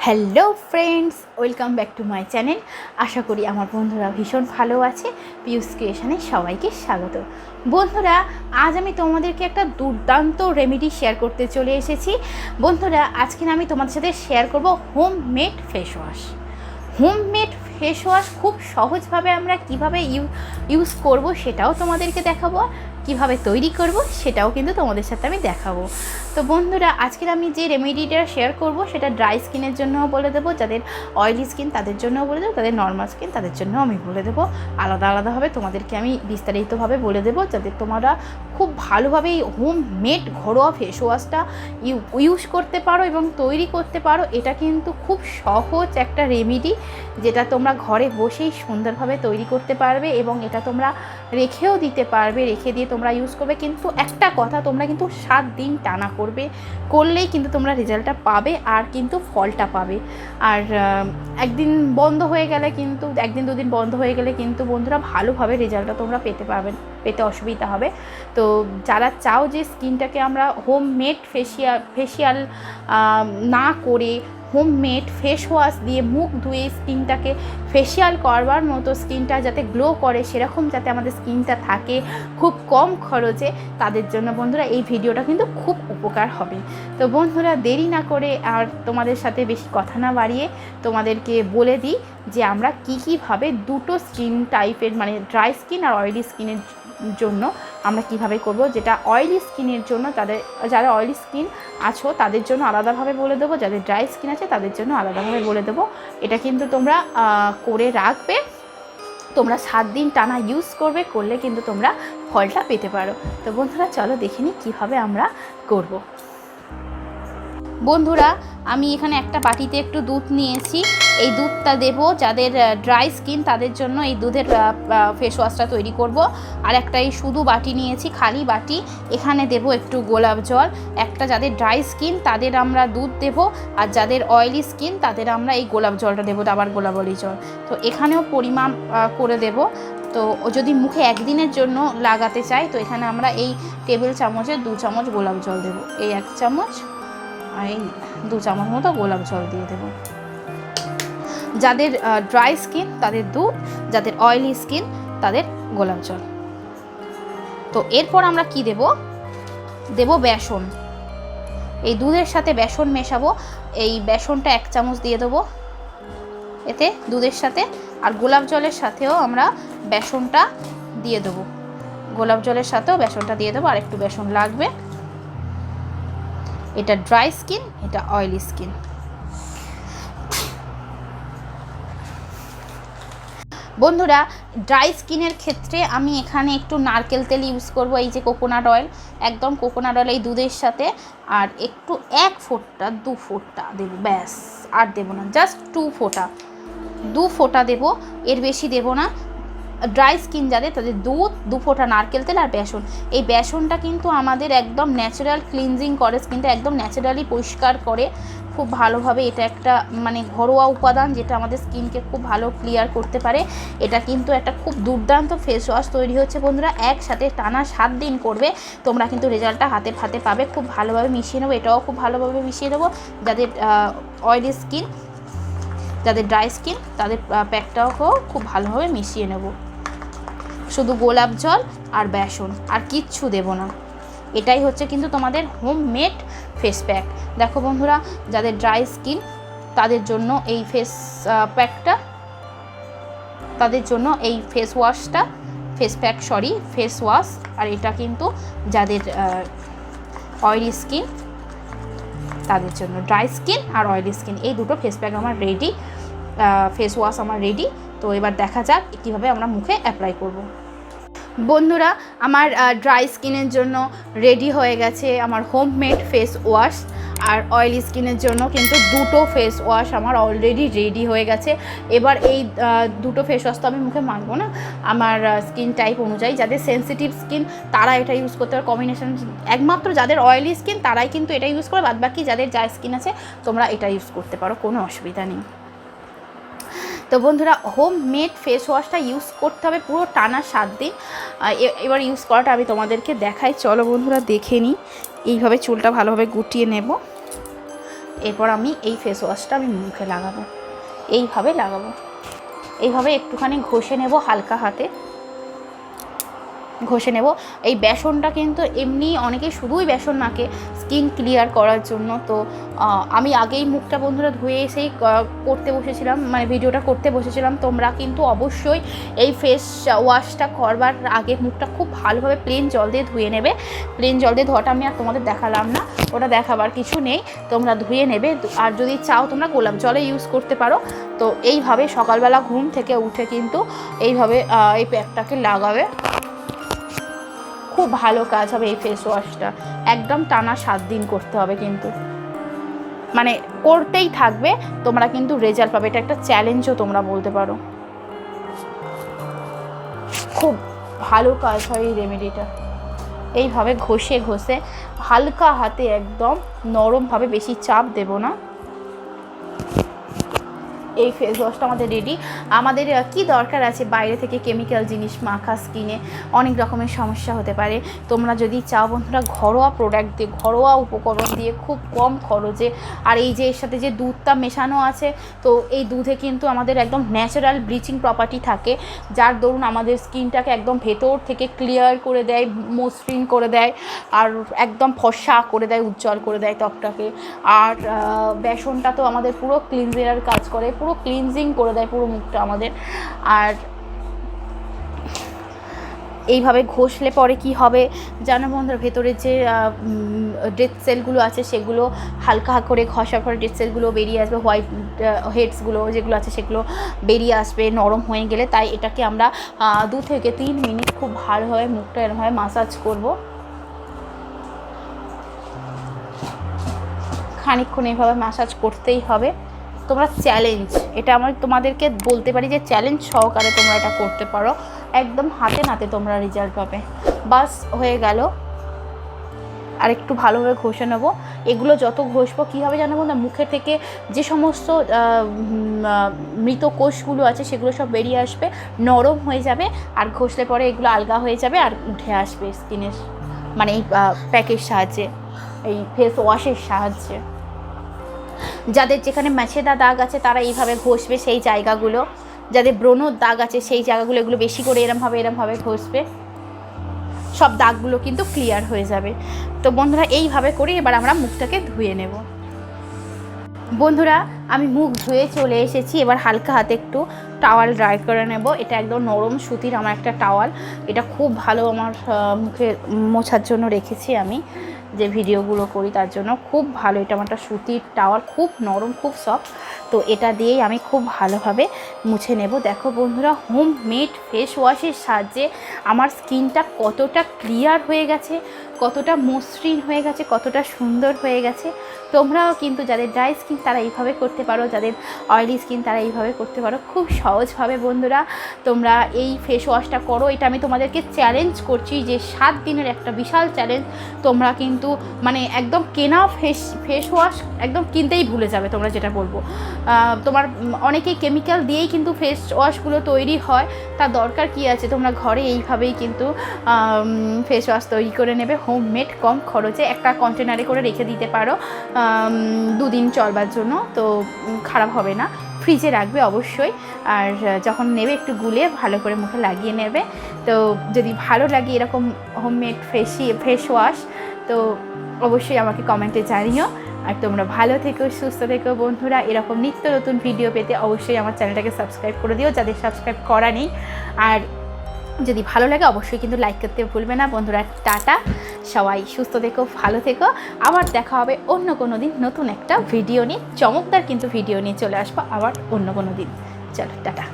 Hello friends, welcome back to my channel. আশা করি আমার বন্ধুরা ভীষণ ভালো আছে। পিউস ক্রিয়েশনে সবাইকে স্বাগত। বন্ধুরা, আজ আমি তোমাদেরকে একটা দুর্দান্ত রেমেডি শেয়ার করতে চলে এসেছি। বন্ধুরা, আজকে আমি তোমাদের সাথে শেয়ার করব homemade face wash. Homemade face wash খুব সহজভাবে আমরা কিভাবে ইউজ করব সেটাও তোমাদেরকে দেখাবো, কিভাবে তৈরি করব সেটাও কিন্তু তোমাদের সাথে আমি দেখাবো। তো বন্ধুরা, আজকের আমি যে রেমেডিটা শেয়ার করব সেটা ড্রাই স্কিনের জন্যও বলে দেবো, যাদের অয়েলি স্কিন তাদের জন্যও বলে দেবো, তাদের নর্মাল স্কিন তাদের জন্যও আমি বলে দেবো। আলাদা আলাদাভাবে তোমাদেরকে আমি বিস্তারিতভাবে বলে দেবো, যাতে তোমরা খুব ভালোভাবে এই হোমমেড ঘরোয়া ফেস ওয়াশটা ইউজ করতে পারো এবং তৈরি করতে পারো। এটা কিন্তু খুব সহজ একটা রেমেডি, যেটা তোমরা ঘরে বসেই সুন্দরভাবে তৈরি করতে পারবে এবং এটা তোমরা রেখেও দিতে পারবে, রেখে দিয়ে তোমরা ইউজ করবে। কিন্তু একটা কথা, তোমরা কিন্তু 7 দিন টানা করলেই কিন্তু তোমরা রেজাল্টটা পাবে আর কিন্তু ফলটা পাবে। আর একদিন বন্ধ হয়ে গেলে কিন্তু, একদিন দুদিন বন্ধ হয়ে গেলে কিন্তু বন্ধুরা ভালোভাবে রেজাল্টটা তোমরা পেতে অসুবিধা হবে। তো যারা চাও যে স্কিনটাকে আমরা হোমমেড ফেসিয়াল না করে হোমমেড ফেস ওয়াশ দিয়ে মুখ ধুয়ে স্কিনটাকে ফেসিয়াল করবার মতো, স্কিনটা যাতে গ্লো করে সেরকম যাতে আমাদের স্কিনটা থাকে খুব কম খরচে, তাদের জন্য বন্ধুরা এই ভিডিওটা কিন্তু খুব উপকার হবে। তো বন্ধুরা, দেরি না করে আর তোমাদের সাথে বেশি কথা না বাড়িয়ে তোমাদেরকে বলে দিই যে আমরা কীভাবে দুটো স্কিন টাইপের, মানে ড্রাই স্কিন আর অয়েলি স্কিনের জন্য আমরা কিভাবে করব। যেটা অয়েলি স্কিনের জন্য, যারা অয়েলি স্কিন আছো তাদের জন্য আলাদাভাবে বলে দেবো, যাদের ড্রাই স্কিন আছে তাদের জন্য আলাদাভাবে বলে দেবো। এটা কিন্তু তোমরা করে রাখবে, তোমরা 7 দিন টানা ইউজ করলে কিন্তু তোমরা ফলটা পেতে পারো। তো বন্ধুরা, চলো দেখে নিই কীভাবে আমরা করব। বন্ধুরা, আমি এখানে একটা বাটিতে একটু দুধ নিয়েছি। এই দুধটা দেবো যাদের ড্রাই স্কিন তাদের জন্য, এই দুধের ফেস ওয়াশটা তৈরি করব। আর একটা এই শুধু বাটি নিয়েছি, খালি বাটি, এখানে দেব একটু গোলাপ জল। একটা যাদের ড্রাই স্কিন তাদের আমরা দুধ দেব, আর যাদের অয়েলি স্কিন তাদের আমরা এই গোলাপ জলটা দেবো, আবার গোলাপলি জল। তো এখানেও পরিমাণ করে দেব। তো যদি মুখে একদিনের জন্য লাগাতে চাই তো এখানে আমরা এই টেবিল চামচের 2 চামচ গোলাপ জল দেবো, এই 1 চামচ আর এই 2 চামচ মতো গোলাপ জল দিয়ে দেব। যাদের ড্রাই স্কিন তাদের দুধ, যাদের অয়েলি স্কিন তাদের গোলাপ জল। তো এরপর আমরা কি দেব বেসন। এই দুধের সাথে বেসন মেশাবো। এই বেসনটা 1 চামচ দিয়ে দেবো এতে দুধের সাথে, আর গোলাপ জলের সাথেও আমরা বেসনটা দিয়ে দেবো। গোলাপ জলের সাথেও বেসনটা দিয়ে দেবো, আর একটু বেসন লাগবে। এটা ড্রাই স্কিন, এটা অয়েলি স্কিন। বন্ধুরা, ড্রাই স্কিনের ক্ষেত্রে আমি এখানে একটু নারকেল তেল ইউজ করব, এই যে কোকোনাট অয়েল, একদম কোকোনাট অয়েল এই দুধের সাথে। আর একটু 1 ফোঁটা 2 ফোঁটা দেবো, ব্যাস, আর দেবো না, জাস্ট 2 ফোঁটা দেবো, এর বেশি দেবো না। ড্রাই স্কিন যাদের তাদের দুধ, 2 ফোঁটা নারকেল তেল আর বেসন। এই বেসনটা কিন্তু আমাদের একদম ন্যাচারাল ক্লিনজিং করে, স্কিনটা একদম ন্যাচারালি পরিষ্কার করে খুব ভালোভাবে। এটা একটা মানে ঘরোয়া উপাদান যেটা আমাদের স্কিনকে খুব ভালো ক্লিয়ার করতে পারে। এটা কিন্তু একটা খুব দুর্দান্ত ফেস ওয়াশ তৈরি হচ্ছে। বন্ধুরা, একসাথে টানা 7 দিন করবে, তোমরা কিন্তু রেজাল্টটা হাতে পাবে। খুব ভালোভাবে মিশিয়ে নেবো, এটাও খুব ভালোভাবে মিশিয়ে দেবো। যাদের অয়েলি স্কিন, যাদের ড্রাই স্কিন তাদের প্যাকটাও খুব ভালোভাবে মিশিয়ে নেব। শুধু গোলাপ জল আর বেসন, আর কিচ্ছু দেব না। এটাই হচ্ছে কিন্তু তোমাদের হোমমেড ফেস প্যাক। দেখো বন্ধুরা, যাদের ড্রাই স্কিন তাদের জন্য এই ফেস প্যাকটা, তাদের জন্য এই ফেস ওয়াশটা, ফেস ওয়াশ। আর এটা কিন্তু যাদের অয়েলি স্কিন তাদের জন্য, ড্রাই স্কিন আর অয়েলি স্কিন, এই দুটো ফেস প্যাক আমার রেডি, ফেস ওয়াশ আমার রেডি। তো এবার দেখা যাক কীভাবে আমরা মুখে অ্যাপ্লাই করব। বন্ধুরা, আমার ড্রাই স্কিনের জন্য রেডি হয়ে গেছে আমার হোমমেড ফেস ওয়াশ, আর অয়েলি স্কিনের জন্য কিন্তু দুটো ফেস ওয়াশ আমার অলরেডি রেডি হয়ে গেছে। এবার এই দুটো ফেস ওয়াশ তো আমি মুখে মাখবো না, আমার স্কিন টাইপ অনুযায়ী, যাদের সেন্সিটিভ স্কিন তারা এটা ইউজ করতে পারে কম্বিনেশন। একমাত্র যাদের অয়েলি স্কিন তারাই কিন্তু এটা ইউজ করে, বাদবাকি যাদের ড্রাই স্কিন আছে তোমরা এটা ইউজ করতে পারো, কোনো অসুবিধা নেই। তো বন্ধুরা, হোমমেড ফেস ওয়াশটা ইউজ করতে হবে পুরো টানা 7 দিন। এবার ইউজ করাটা আমি তোমাদেরকে দেখাই, চলো বন্ধুরা দেখে নিই। এইভাবে চুলটা ভালোভাবে গুটিয়ে নেব। এরপর আমি এই ফেস ওয়াশটা আমি মুখে লাগাবো, এইভাবে লাগাবো, এইভাবে একটুখানি ঘষে নেব, হালকা হাতে ঘষে নেব। এই বেসনটা কিন্তু এমনি অনেকে শুধুই বেসন মাখে স্কিন ক্লিয়ার করার জন্য। তো আমি আগেই মুখটা বন্ধুরা ধুয়ে এসেই করতে বসেছিলাম, মানে ভিডিওটা করতে বসেছিলাম। তোমরা কিন্তু অবশ্যই এই ফেস ওয়াশটা করবার আগে মুখটা খুব ভালোভাবে প্লেন জল দিয়ে ধুয়ে নেবে। প্লেন জল দিয়ে ধোয়াটা আমি আর তোমাদের দেখালাম না, ওটা দেখাবার কিছু নেই, তোমরা ধুয়ে নেবে। আর যদি চাও তোমরা গোলাপ জলে ইউজ করতে পারো। তো এইভাবে সকালবেলা ঘুম থেকে উঠে কিন্তু এইভাবে এই প্যাকটাকে লাগাবে, খুব ভালো কাজ হবে এই ফেস ওয়াশটা। একদম টানা 7 দিন করতে হবে, কিন্তু মানে করতেই থাকবে, তোমরা কিন্তু রেজাল্ট পাবে। এটা একটা চ্যালেঞ্জও তোমরা বলতে পারো। খুব ভালো কাজ হয় এই রেমেডিটা। এইভাবে ঘষে ঘষে হালকা হাতে একদম নরমভাবে, বেশি চাপ দেব না। এই ফেস ওয়াশটা আমাদের রেডি। আমাদের কি দরকার আছে বাইরে থেকে কেমিক্যাল জিনিস মাখা? স্কিনে অনেক রকমের সমস্যা হতে পারে। তোমরা যদি চাও বন্ধুরা ঘরোয়া প্রোডাক্ট দিয়ে, ঘরোয়া উপকরণ দিয়ে খুব কম খরচে, আর এই যে এর সাথে যে দুধটা মেশানো আছে, তো এই দুধে কিন্তু আমাদের একদম ন্যাচারাল ব্লিচিং প্রপার্টি থাকে, যার দরুন আমাদের স্কিনটাকে একদম ভেতর থেকে ক্লিয়ার করে দেয়, মসৃণ করে দেয়, আর একদম ফর্সা করে দেয়, উজ্জ্বল করে দেয় ত্বকটাকে। আর বেসনটা তো আমাদের পুরো ক্লিনজারের কাজ করে, পুরো ক্লিনজিং করে দেয় পুরো মুখটা আমাদের। আর এইভাবে ঘষলে পরে কি হবে জানো বন্ধুরা, ভেতরে যে ডেড সেলগুলো আছে সেগুলো হালকা করে ঘষার পরে ডেড সেলগুলো বেরিয়ে আসবে, হোয়াইট হেডসগুলো যেগুলো আছে সেগুলো বেরিয়ে আসবে নরম হয়ে গেলে। তাই এটাকে আমরা 2 থেকে 3 মিনিট খুব ভালোভাবে মুখটা এরমভাবে মাসাজ করব, খানিকক্ষণ এইভাবে মাসাজ করতেই হবে। তোমরা চ্যালেঞ্জ, এটা আমি তোমাদেরকে বলতে পারি যে চ্যালেঞ্জ সহকারে তোমরা এটা করতে পারো, একদম হাতে নাতে তোমরা রেজাল্ট পাবে। বাস হয়ে গেল। আর একটু ভালোভাবে ঘষে নেবো। এগুলো যত ঘষবো কী হবে জানো না, মুখে থেকে যে সমস্ত মৃত কোষগুলো আছে সেগুলো সব বেরিয়ে আসবে, নরম হয়ে যাবে, আর ঘষলে পরে এগুলো আলগা হয়ে যাবে আর উঠে আসবে স্কিনের, মানে এই প্যাকের সাহায্যে, এই ফেস ওয়াশের সাহায্যে। যাদের যেখানে ম্যাছেদা দাগ আছে তারা এইভাবে ঘষবে সেই জায়গাগুলো, যাদের ব্রণর দাগ আছে সেই জায়গাগুলো এগুলো বেশি করে এরমভাবে ঘষবে, সব দাগগুলো কিন্তু ক্লিয়ার হয়ে যাবে। তো বন্ধুরা এইভাবে করে এবার আমরা মুখটাকে ধুয়ে নেব। বন্ধুরা আমি মুখ ধুয়ে চলে এসেছি, এবার হালকা হাতে একটু টাওয়াল ড্রাই করে নেব। এটা একদম নরম সুতির আমার একটা টাওয়াল, এটা খুব ভালো আমার মুখে মোছার জন্য রেখেছি আমি, যে ভিডিওগুলো করি তার জন্য খুব ভালো। এটা আমার একটা সুতির টাওয়াল, খুব নরম, খুব সফট। তো এটা দিয়েই আমি খুব ভালোভাবে মুছে নেব। দেখো বন্ধুরা, হোম মেড ফেস ওয়াশের সাহায্যে আমার স্কিনটা কতটা ক্লিয়ার হয়ে গেছে, কতটা মসৃণ হয়ে গেছে, কতটা সুন্দর হয়ে গেছে। তোমরাও কিন্তু যাদের ড্রাই স্কিন তারা এইভাবে করতে পারো, যাদের অয়েলি স্কিন তারা এইভাবে করতে পারো, খুব সহজভাবে বন্ধুরা তোমরা এই ফেস ওয়াশটা করো। এটা আমি তোমাদেরকে চ্যালেঞ্জ করছি যে 7 দিনের একটা বিশাল চ্যালেঞ্জ। তোমরা কিন্তু মানে একদম কেনা ফেস ওয়াশ একদম কিনতেই ভুলে যাবে তোমরা, যেটা বলবো। তোমার অনেকেই কেমিক্যাল দিয়েই কিন্তু ফেস ওয়াশগুলো তৈরি হয়, তার দরকার কি আছে? তোমরা ঘরে এইভাবেই কিন্তু ফেস ওয়াশ তৈরি করে নেবে, হোমমেড, কম খরচে। একটা কন্টেনারে করে রেখে দিতে পারো 2 দিন চলবার জন্য, তো খারাপ হবে না। ফ্রিজে রাখবে অবশ্যই, আর যখন নেবে একটু গুলে ভালো করে মুখে লাগিয়ে নেবে। তো যদি ভালো লাগে এরকম হোমমেড ফেস ওয়াশ, তো অবশ্যই আমাকে কমেন্টে জানিও। আর তোমরা ভালো থেকো, সুস্থ থেকো বন্ধুরা। এরকম নিত্য নতুন ভিডিও পেতে অবশ্যই আমার চ্যানেলটাকে সাবস্ক্রাইব করে দিও, যাদের সাবস্ক্রাইব করা নেই। আর যদি ভালো লাগে অবশ্যই কিন্তু লাইক করতে ভুলবে না বন্ধুরা। টাটা, সবাই সুস্থ থেকো, ভালো থেকো। আবার দেখা হবে অন্য কোনো দিন নতুন একটা ভিডিও নিয়ে, চমকদার কিন্তু ভিডিও নিয়ে চলে আসবো আবার অন্য কোনো দিন। চলো টাটা।